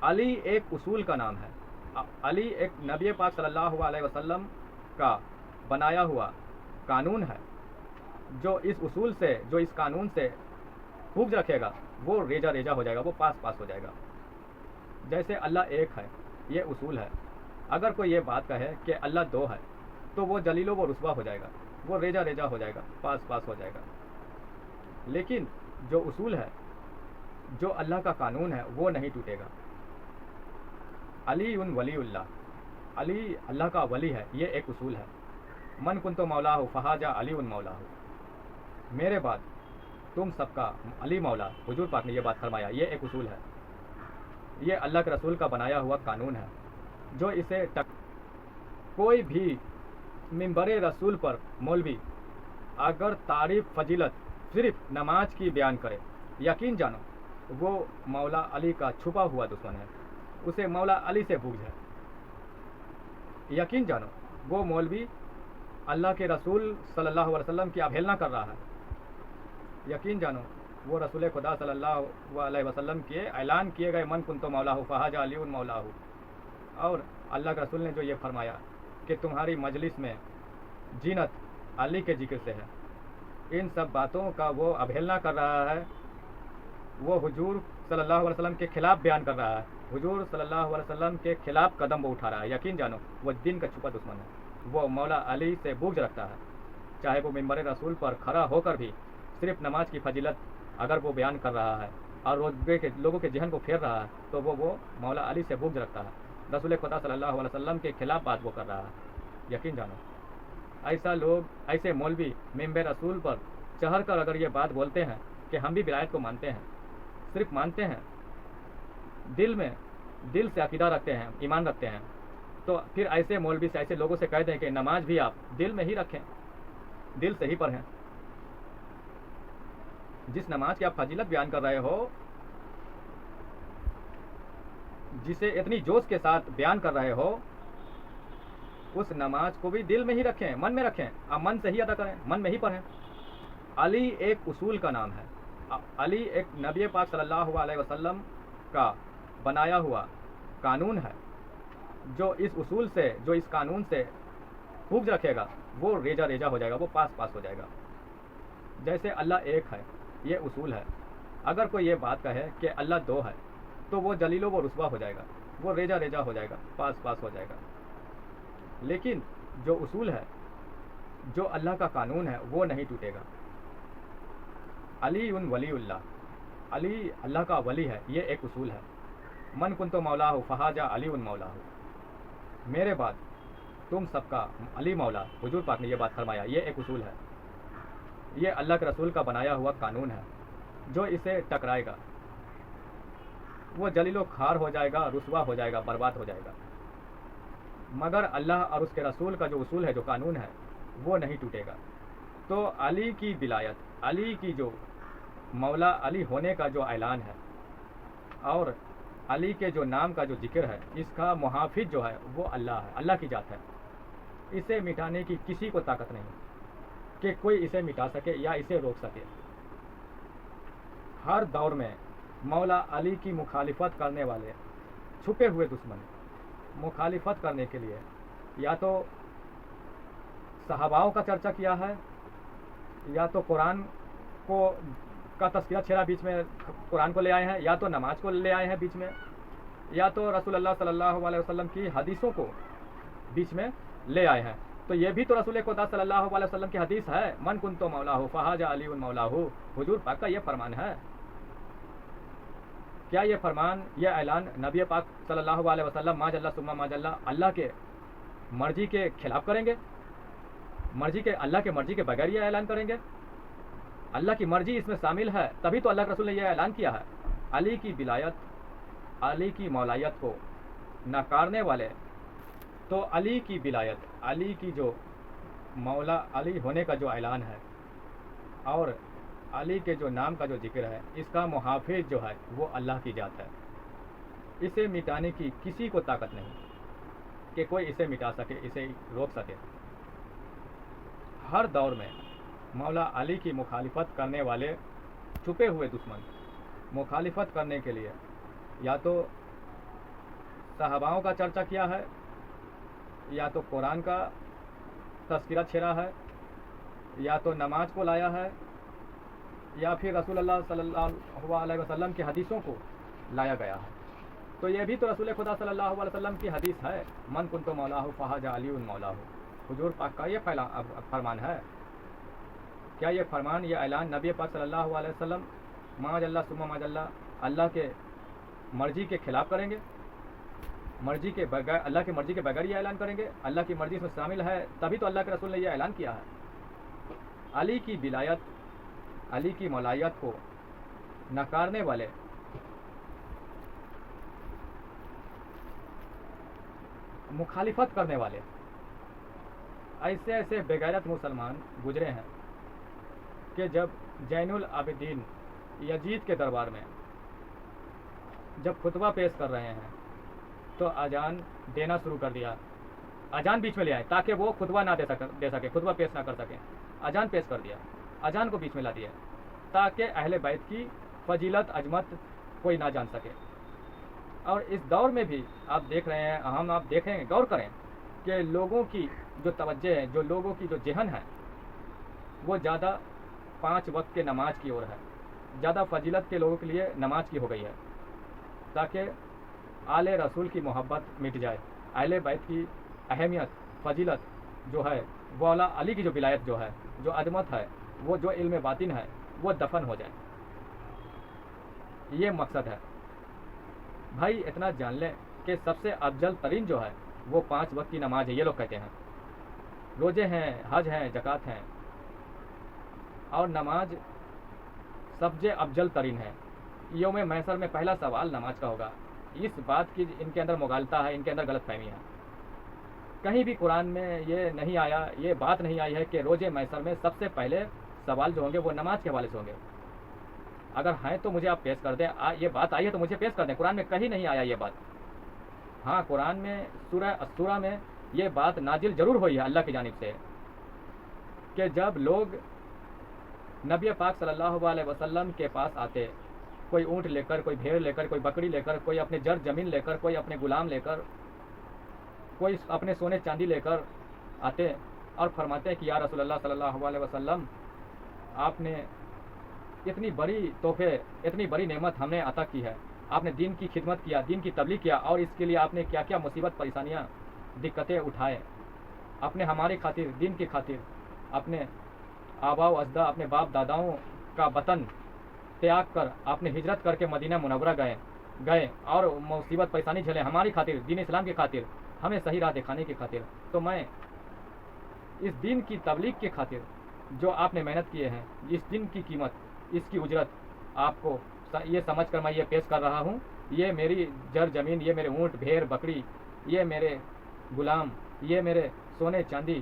علی ایک اصول کا نام ہے. علی ایک نبی پاک صلی اللہ علیہ وسلم کا بنایا ہوا قانون ہے. جو اس اصول سے, جو اس قانون سے خوب رکھے گا وہ ریجا ریجا ہو جائے گا, وہ پاس پاس ہو جائے گا. جیسے اللہ ایک ہے, یہ اصول ہے. اگر کوئی یہ بات کہے کہ اللہ دو ہے تو وہ جلیل و رسوا ہو جائے گا, وہ ریجا ریجا ہو جائے گا, پاس پاس ہو جائے گا. لیکن جو اصول ہے, جو اللہ کا قانون ہے, وہ نہیں ٹوٹے گا. علی ولی اللہ, علی اللہ کا ولی ہے, یہ ایک اصول ہے. من کنتو مولا فہاجہ علی مولا. میرے بعد تم سب کا علی مولا. حضور پاک نے یہ بات فرمایا, یہ ایک اصول ہے. یہ اللہ کے رسول کا بنایا ہوا قانون ہے. جو اسے کوئی بھی منبر رسول پر مولوی اگر تعریف فضیلت صرف نماز کی بیان کرے, یقین جانو وہ مولا علی کا چھپا ہوا دشمن ہے. اسے مولا علی سے بغض ہے. یقین جانو وہ مولوی اللہ کے رسول صلی اللہ علیہ وسلم کی اوہیلنا کر رہا ہے. یقین جانو وہ رسول خدا صلی اللہ علیہ وسلم کے اعلان کیے گئے من کنتو مولا فہاجہ علی مولا. اور اللہ کے رسول نے جو یہ فرمایا کہ تمہاری مجلس میں جینت علی کے ذکر سے ہے, ان سب باتوں کا وہ اوہیلنا کر رہا ہے. وہ حضور صلی اللہ علیہ وسلم کے خلاف بیان کر رہا ہے, حضور صلی اللہ علیہ وسلم کے خلاف قدم وہ اٹھا رہا ہے. یقین جانو وہ دین کا چھپا دشمن ہے. وہ مولا علی سے بغض رکھتا ہے. چاہے وہ منبر رسول پر کھڑا ہو کر بھی صرف نماز کی فضیلت اگر وہ بیان کر رہا ہے اور روزے کے لوگوں کے ذہن کو پھیر رہا ہے تو وہ مولا علی سے بغض رکھتا ہے. رسول خدا صلی اللہ علیہ وسلم کے خلاف بات وہ کر رہا ہے. یقین جانو ایسا لوگ, ایسے مولوی منبر رسول پر چڑھ کر اگر یہ بات بولتے ہیں کہ ہم بھی ولایت کو مانتے ہیں, صرف مانتے ہیں, دل سے عقیدہ رکھتے ہیں, ایمان رکھتے ہیں, تو پھر ایسے مولوی سے, ایسے لوگوں سے کہہ دیں کہ نماز بھی آپ دل میں ہی رکھیں, دل سے ہی پڑھیں. جس نماز کی آپ فضیلت بیان کر رہے ہو, جسے اتنی جوش کے ساتھ بیان کر رہے ہو, اس نماز کو بھی دل میں ہی رکھیں, من میں رکھیں, آپ من سے ہی ادا کریں, من میں ہی پڑھیں. علی ایک اصول کا نام ہے. علی ایک نبی پاک صلی اللہ علیہ وسلم کا بنایا ہوا قانون ہے. جو اس اصول سے, جو اس قانون سے خوب رکھے گا وہ ریجا ریجا ہو جائے گا, وہ پاس پاس ہو جائے گا. جیسے اللہ ایک ہے, یہ اصول ہے. اگر کوئی یہ بات کہے کہ اللہ دو ہے تو وہ جلیل و رسوا ہو جائے گا, وہ ریجا ریجا ہو جائے گا, پاس پاس ہو جائے گا. لیکن جو اصول ہے, جو اللہ کا قانون ہے, وہ نہیں ٹوٹے گا. علی ولی اللہ, علی اللہ کا ولی ہے, یہ ایک اصول ہے. من کنتو مولا فہاجہ علی مولا. میرے بعد تم سب کا علی مولا. حضور پاک نے یہ بات فرمایا, یہ ایک اصول ہے. یہ اللہ کے رسول کا بنایا ہوا قانون ہے. جو اسے ٹکرائے گا وہ جلیل و خوار ہو جائے گا, رسوا ہو جائے گا, برباد ہو جائے گا. مگر اللہ اور اس کے رسول کا جو اصول ہے, جو قانون ہے, وہ نہیں ٹوٹے گا. تو علی کی ولایت, علی کی جو مولا علی ہونے کا جو اعلان ہے, اور علی کے جو نام کا جو ذکر ہے, اس کا محافظ جو ہے وہ اللہ ہے, اللہ کی ذات ہے. اسے مٹانے کی کسی کو طاقت نہیں کہ کوئی اسے مٹا سکے یا اسے روک سکے. ہر دور میں مولا علی کی مخالفت کرنے والے چھپے ہوئے دشمن, مخالفت کرنے کے لیے یا تو صحاباؤں کا چرچا کیا ہے, یا تو قرآن کو کا تذکرہ چھیڑا بیچ میں, قرآن کو لے آئے ہیں, یا تو نماز کو لے آئے ہیں بیچ میں, یا تو رسول اللہ صلی اللہ علیہ وسلم کی حدیثوں کو بیچ میں لے آئے ہیں. تو یہ بھی تو رسول خدا صلی اللہ علیہ وسلم کی حدیث ہے, من کنتو مولا فہاجہ علی مولا. حضور پاک کا یہ فرمان ہے. کیا یہ فرمان, یہ اعلان نبی پاک صلی اللہ علیہ وسلم ما جل ثم ما جل اللہ کے مرضی کے خلاف کریں گے؟ مرضی کے, اللہ کے مرضی کے بغیر یہ اعلان کریں گے؟ اللہ کی مرضی اس میں شامل ہے, تبھی تو اللہ کے رسول نے یہ اعلان کیا ہے. علی کی ولایت, علی کی مولایت کو نکارنے والے, تو علی کی ولایت, علی کی جو مولا علی ہونے کا جو اعلان ہے, اور علی کے جو نام کا جو ذکر ہے, اس کا محافظ جو ہے وہ اللہ کی ذات ہے. اسے مٹانے کی کسی کو طاقت نہیں کہ کوئی اسے مٹا سکے, اسے روک سکے. ہر دور میں مولا علی کی مخالفت کرنے والے چھپے ہوئے دشمن, مخالفت کرنے کے لیے یا تو صحاباؤں کا چرچا کیا ہے، یا تو قرآن کا تذکرہ چھیڑا ہے، یا تو نماز کو لایا ہے، یا پھر رسول اللہ صلی اللہ علیہ وسلم کی حدیثوں کو لایا گیا ہے۔ تو یہ بھی تو رسول خدا صلی اللہ علیہ وسلم کی حدیث ہے، من کنت مولاہ فہذا علی مولاہ، حضور پاک کا یہ فرمان ہے۔ کیا یہ فرمان، یہ اعلان نبی پاک صلی اللہ علیہ وسلم معاذ اللہ ثم معاذ اللہ کے مرضی کے خلاف کریں گے؟ مرضی کے بغیر، اللہ کی مرضی کے بغیر یہ اعلان کریں گے؟ اللہ کی مرضی اس میں شامل ہے، تبھی تو اللہ کے رسول نے یہ اعلان کیا ہے۔ علی کی ولایت، علی کی مولایت کو نکارنے والے مخالفت کرنے والے ایسے ایسے بغیرت مسلمان گزرے ہیں کہ جب زین العابدین یزید کے دربار میں جب خطبہ پیش کر رہے ہیں تو اذان دینا شروع کر دیا، اذان بیچ میں لے آئے تاکہ وہ خطبہ نہ دے سکے، خطبہ پیش نہ کر سکیں، اذان پیش کر دیا، اذان کو بیچ میں لا دیا تاکہ اہل بیت کی فضیلت عظمت کوئی نہ جان سکے۔ اور اس دور میں بھی آپ دیکھ رہے ہیں، آپ دیکھیں غور کریں کہ لوگوں کی جو توجہ ہے، جو لوگوں کی جو ذہن ہے، وہ زیادہ 5 وقت کے نماز کی اور ہے، زیادہ فضیلت کے لوگوں کے لیے نماز کی ہو گئی ہے، تاکہ آل رسول کی محبت مٹ جائے، اہل بیت کی اہمیت فضیلت جو ہے، مولا علی کی جو ولایت جو ہے، جو عظمت ہے، وہ جو علم باطن ہے، وہ دفن ہو جائے۔ یہ مقصد ہے۔ بھائی اتنا جان لیں کہ سب سے افضل ترین جو ہے وہ 5 وقت کی نماز ہے، یہ لوگ کہتے ہیں، روزے ہیں، حج ہیں، زکوٰۃ ہیں، اور نماز سب سے افضل ترین ہے۔ یوم محشر میں پہلا سوال نماز کا ہوگا۔ اس بات کی ان کے اندر مغالطہ ہے، ان کے اندر غلط فہمی ہے۔ کہیں بھی قرآن میں یہ نہیں آیا، یہ بات نہیں آئی ہے کہ روز محشر میں سب سے پہلے سوال جو ہوں گے وہ نماز کے حوالے سے ہوں گے۔ اگر ہیں تو مجھے آپ پیش کر دیں، یہ بات آئی ہے تو مجھے پیش کر دیں۔ قرآن میں کہیں نہیں آیا یہ بات۔ ہاں قرآن میں سورہ السورہ میں یہ بات نازل ضرور ہوئی ہے اللہ کی جانب سے کہ جب لوگ نبی پاک صلی اللہ علیہ وسلم کے پاس آتے، کوئی اونٹ لے کر، کوئی بھیڑ لے کر، کوئی بکری لے کر، کوئی اپنے جر زمین لے کر، کوئی اپنے غلام لے کر، کوئی اپنے سونے چاندی لے کر آتے اور فرماتے کہ یا رسول اللہ صلی اللہ علیہ وسلم، آپ نے اتنی بڑی تحفے، اتنی بڑی نعمت ہم نے عطا کی ہے، آپ نے دین کی خدمت کیا، دین کی تبلیغ کیا، اور اس کے لیے آپ نے کیا کیا مصیبت پریشانیاں دقتیں اٹھائے، اپنے ہماری خاطر، دین کی خاطر اپنے آبا و اجداد، اپنے باپ داداؤں کا وطن تیاگ کر آپ نے ہجرت کر کے مدینہ منورہ گئے اور مصیبت پریشانی جھیلے ہماری خاطر، دین اسلام کی خاطر، ہمیں صحیح راہ دکھانے کی خاطر۔ تو میں اس دین کی تبلیغ کی خاطر جو آپ نے محنت کیے ہیں، اس دن کی قیمت، اس کی اجرت آپ کو یہ سمجھ کر میں یہ پیش کر رہا ہوں، یہ میری جر زمین، یہ میرے اونٹ بھیڑ بکری، یہ میرے غلام، یہ میرے سونے چاندی،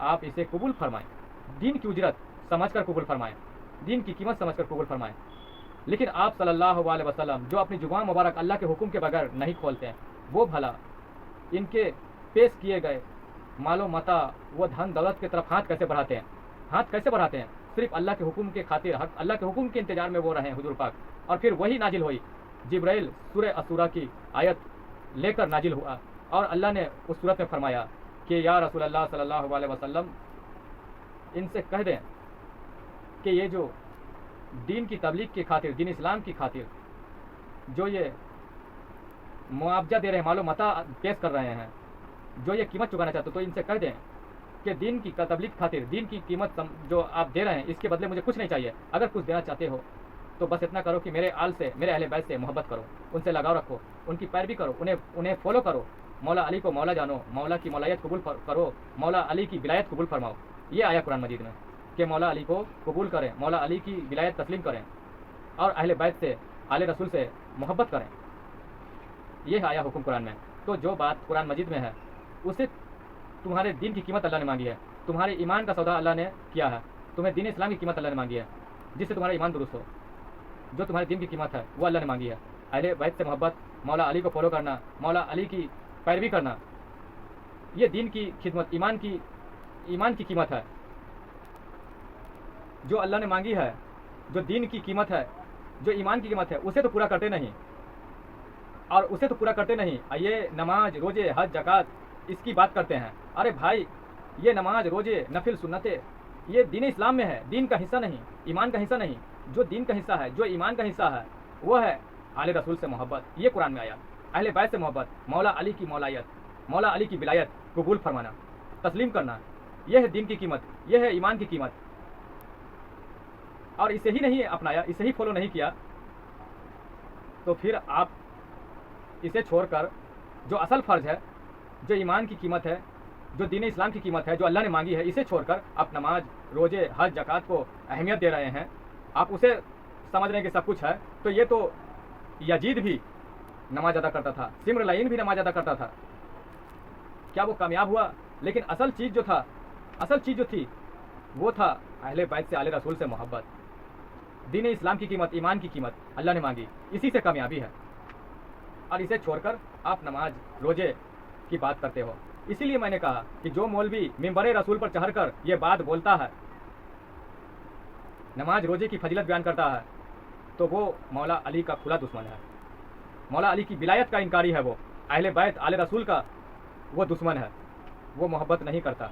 آپ اسے قبول فرمائیں، دین کی اجرت سمجھ کر قبول فرمائیں، دین کی قیمت سمجھ کر قبول فرمائیں۔ لیکن آپ صلی اللہ علیہ وسلم جو اپنی زبان مبارک اللہ کے حکم کے بغیر نہیں کھولتے ہیں، وہ بھلا ان کے پیش کیے گئے مال و متاع، وہ دھن دولت کی طرف ہاتھ کیسے بڑھاتے ہیں؟ ہاتھ کیسے بڑھاتے ہیں؟ صرف اللہ کے حکم کے خاطر، اللہ کے حکم کے انتظار میں وہ رہیں حضور پاک، اور پھر وہی نازل ہوئی، جبرائیل سورہ السورہ کی آیت لے کر نازل ہوا، اور اللہ نے اس صورت میں فرمایا کہ یا رسول اللہ صلی اللہ علیہ وسلم، ان سے کہہ دیں کہ یہ جو دین کی تبلیغ کی خاطر، دین اسلام کی خاطر جو یہ معاوضہ دے رہے ہیں، مال و متاع پیش کر رہے ہیں، جو یہ قیمت چکانا چاہتے تو ان سے کہہ دیں کہ دین کی تبلیغ خاطر، دین کی قیمت جو آپ دے رہے ہیں، اس کے بدلے مجھے کچھ نہیں چاہیے۔ اگر کچھ دینا چاہتے ہو تو بس اتنا کرو کہ میرے آل سے، میرے اہل بیت سے محبت کرو، ان سے لگاؤ رکھو، ان کی پیروی کرو، انہیں فالو کرو، مولا علی کو مولا جانو، مولا کی مولایت قبول کرو، مولا علی کی ولایت قبول فرماؤ۔ یہ آیا قرآن مجید میں کہ مولا علی کو قبول کریں، مولا علی کی ولایت تسلیم کریں، اور اہل بیت سے، آل رسول سے محبت کریں۔ یہ آیا حکم قرآن میں۔ تو جو بات قرآن مجید میں ہے، اسے تمہارے دین کی قیمت اللہ نے مانگی ہے، تمہارے ایمان کا سودا اللہ نے کیا ہے، تمہیں دین اسلام کی قیمت اللہ نے مانگی ہے، جس سے تمہارا ایمان درست ہو۔ جو تمہارے دین کی قیمت ہے وہ اللہ نے مانگی ہے، اہل بیت سے محبت، مولا علی کو فالو کرنا، مولا علی کی پیروی کرنا، یہ دین کی خدمت، ایمان کی قیمت ہے جو اللہ نے مانگی ہے۔ جو دین کی قیمت ہے، جو ایمان کی قیمت ہے، اسے تو پورا کرتے نہیں، اور اسے تو پورا کرتے نہیں. یہ نماز روزے حج زکوٰۃ اس کی بات کرتے ہیں. ارے بھائی یہ نماز روزے نفل سنتیں یہ دین اسلام میں ہے, دین کا حصہ نہیں, ایمان کا حصہ نہیں. جو دین کا حصہ ہے, جو ایمان کا حصہ ہے, وہ ہے آل رسول سے محبت. یہ قرآن میں آیا. اہل بیت سے محبت, مولا علی کی مولایت, مولا علی کی ولایت قبول فرمانا, تسلیم کرنا. یہ ہے دین کی قیمت, یہ ہے ایمان کی قیمت. اور اسے ہی نہیں اپنایا, اسے ہی فالو نہیں کیا, تو پھر آپ اسے چھوڑ کر جو اصل فرض ہے, جو ایمان کی قیمت ہے, جو دین اسلام کی قیمت ہے, جو اللہ نے مانگی ہے, اسے چھوڑ کر آپ نماز روزے حج زکوٰۃ کو اہمیت دے رہے ہیں. آپ اسے سمجھ رہے ہیں کہ سب کچھ ہے. تو یہ تو یزید بھی نماز ادا کرتا تھا, سمرلعین بھی نماز ادا کرتا تھا. کیا وہ کامیاب ہوا؟ لیکن اصل چیز جو تھی وہ تھا اہل بیت سے, آل رسول سے محبت. دین اسلام کی قیمت, ایمان کی قیمت اللہ نے مانگی, اسی سے کامیابی ہے. اور اسے چھوڑ کر آپ نماز روزے کی بات کرتے ہو. اسی لیے میں نے کہا کہ جو مولوی منبر رسول پر چڑھ کر یہ بات بولتا ہے, نماز روزے کی فضیلت بیان کرتا ہے, تو وہ مولا علی کا کھلا دشمن ہے. مولا علی کی ولایت کا انکاری ہے. وہ اہل بیت آل رسول کا وہ دشمن ہے, وہ محبت نہیں کرتا.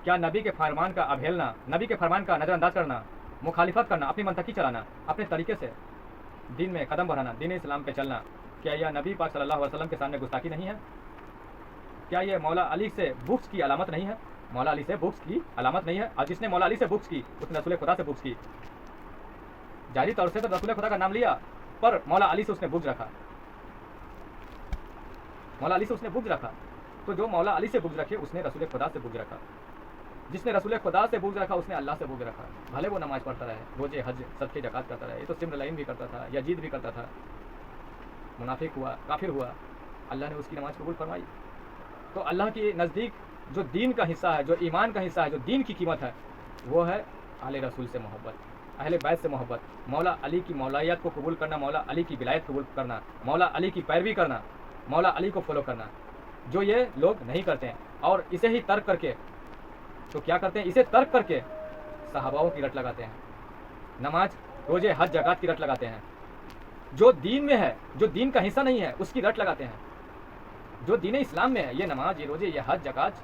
کیا نبی کے فرمان کا ابھیلنا, نبی کے فرمان کا نظر انداز کرنا, مخالفت کرنا, اپنی منطقی چلانا, اپنے طریقے سے دین میں قدم بڑھانا, دین اسلام پہ چلنا, کیا یہ نبی پاک صلی اللہ علیہ وسلم کے سامنے گستاخی نہیں ہے؟ کیا یہ مولا علی سے بغض کی علامت نہیں ہے؟ مولا علی سے بغض کی علامت نہیں ہے. اور جس نے مولا علی سے بغض کی اس نے رسول خدا سے بغض کی. ظاہری طور سے تو رسول خدا کا نام لیا, پر مولا علی سے اس نے بغض رکھا. مولا علی سے اس نے بغض رکھا. تو جو مولا علی سے بغض رکھے اس نے رسول خدا سے بغض رکھا. جس نے رسول خدا سے بغض رکھا اس نے اللہ سے بغض رکھا. بھلے وہ نماز پڑھتا رہے, روزے حج صدقے زکوٰۃ کرتا رہے. یہ تو سمرلعین بھی کرتا تھا, یزید بھی کرتا تھا, منافق ہوا, کافر ہوا, اللہ نے اس کی نماز قبول فرمائی. تو اللہ کے نزدیک جو دین کا حصہ ہے, جو ایمان کا حصہ ہے, جو دین کی قیمت ہے, وہ ہے آل رسول سے محبت, اہل بیت سے محبت, مولا علی کی مولایت کو قبول کرنا, مولا علی کی ولایت قبول کرنا, مولا علی کی پیروی کرنا, مولا علی کو فالو کرنا. جو یہ لوگ نہیں کرتے ہیں, اور اسے ہی ترک کر کے, تو کیا کرتے ہیں, اسے ترک کر کے صحاباؤں کی رٹ لگاتے ہیں, نماز روزے حج زکوٰۃ کی رٹ لگاتے ہیں. جو دین میں ہے, جو دین کا حصہ نہیں ہے, اس کی رٹ لگاتے ہیں. جو دین اسلام میں ہے, یہ نماز, یہ روزے, یہ حج زکوٰۃ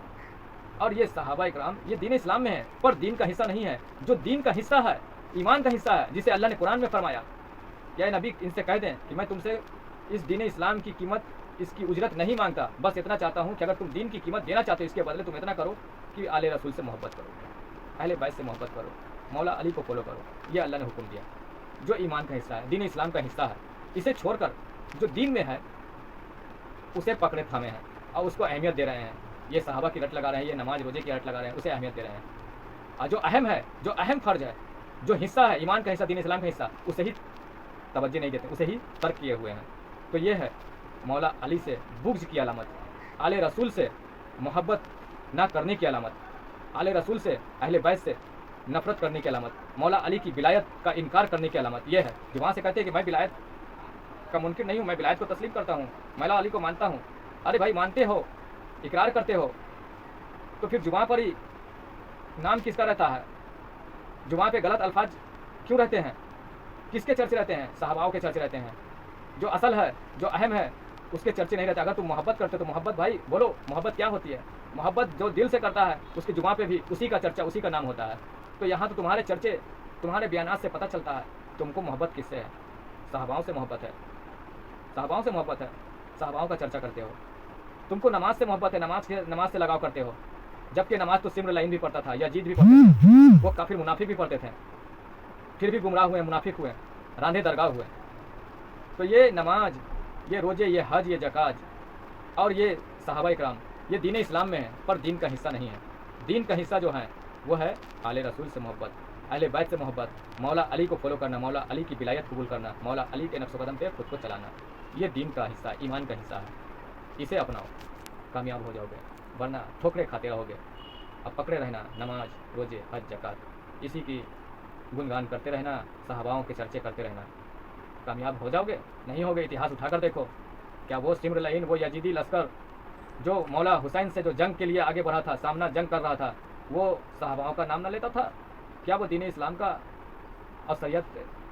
اور یہ صحابہ اکرام, یہ دین اسلام میں ہے, پر دین کا حصہ نہیں ہے. جو دین کا حصہ ہے, ایمان کا حصہ ہے, جسے اللہ نے قرآن میں فرمایا, یا نبی ان سے کہہ دیں کہ میں تم سے اس دین اسلام کی قیمت, اس کی اجرت نہیں مانگتا, بس اتنا چاہتا ہوں کہ اگر تم دین کی قیمت دینا چاہتے ہو, اس کے بدلے تم اتنا کرو کہ آل رسول سے محبت کرو, اہل بیت سے محبت کرو, مولا علی کو فالو کرو. یہ اللہ نے حکم دیا. جو ایمان کا حصہ ہے, دین اسلام کا حصہ ہے, اسے چھوڑ کر جو دین میں ہے اسے پکڑے تھامے ہیں اور اس کو اہمیت دے رہے ہیں. یہ صحابہ کی رٹ لگا رہے ہیں, یہ نماز روزے کی رٹ لگا رہے ہیں, اسے اہمیت دے رہے ہیں. اور جو اہم ہے, جو اہم فرض ہے, جو حصہ ہے, ایمان کا حصہ, دین اسلام کا حصہ, اسے ہی توجہ نہیں دیتے, اسے ہی ترک کیے ہوئے ہیں. تو یہ ہے مولا علی سے بغض کی علامت, آل رسول سے محبت نہ کرنے کی علامت, آل رسول سے, اہل بیت سے نفرت کرنے کی علامت, مولا علی کی ولایت کا انکار کرنے کی علامت. یہ ہے جو وہاں سے کہتے ہیں کہ میں ولایت کا منکر نہیں ہوں, میں ولایت کو تسلیم کرتا ہوں, مولا علی کو مانتا ہوں. ارے بھائی مانتے ہو, اقرار کرتے ہو, تو پھر جمعہ پر ہی نام کس کا رہتا ہے؟ جمعہ پہ غلط الفاظ کیوں رہتے ہیں؟ کس کے چرچے رہتے ہیں؟ صحاباؤں کے چرچے رہتے ہیں. جو اصل ہے, جو اہم ہے, اس کے چرچے نہیں رہتے. اگر تم محبت کرتے تو محبت, بھائی بولو محبت کیا ہوتی ہے؟ محبت جو دل سے کرتا ہے اس کے جمعہ پہ بھی اسی کا چرچا, اسی کا نام ہوتا ہے. تو یہاں تو تمہارے چرچے, تمہارے بیانات سے پتہ چلتا ہے تم کو محبت کس سے ہے. صحاباؤں سے محبت ہے, صحاباؤں سے محبت ہے, صحاباؤں کا چرچا کرتے ہو. تم کو نماز سے محبت ہے, نماز سے لگاؤ کرتے ہو, جبکہ نماز تو سمرلعین بھی پڑھتا تھا, یزید بھی پڑھتے تھے, وہ کافر منافق بھی پڑھتے تھے, پھر بھی گمراہ ہوئے, منافق ہوئے, راندھے درگاہ ہوئے. تو یہ نماز, یہ روزے, یہ حج, یہ زکوٰۃ اور یہ صحابہ اکرام, یہ دین اسلام میں ہے, پر دین کا حصہ نہیں ہے. دین کا حصہ جو ہے وہ ہے آل رسول سے محبت, اہل بیت سے محبت, مولا علی کو فالو کرنا, مولا علی کی ولایت قبول کرنا, مولا علی کے نقش و قدم پہ خود کو چلانا. یہ دین کا حصہ, ایمان کا حصہ ہے. اسے اپناؤ, کامیاب ہو جاؤ گے, ورنہ ٹھوکرے کھاتے رہو گے. اب پکڑے رہنا نماز روزے حج زکوٰۃ, اسی کی گنگان کرتے رہنا, صحاباؤں کے چرچے کرتے رہنا. کامیاب ہو جاؤ گے؟ نہیں ہوگے. اتہاس اٹھا کر دیکھو, کیا وہ سمرلعین, وہ یزیدی لشکر جو مولا حسین سے جو جنگ کے لیے آگے بڑھا تھا, سامنا جنگ کر رہا تھا, وہ صحاباؤں کا نام نہ لیتا تھا؟ کیا وہ دین اسلام کا اور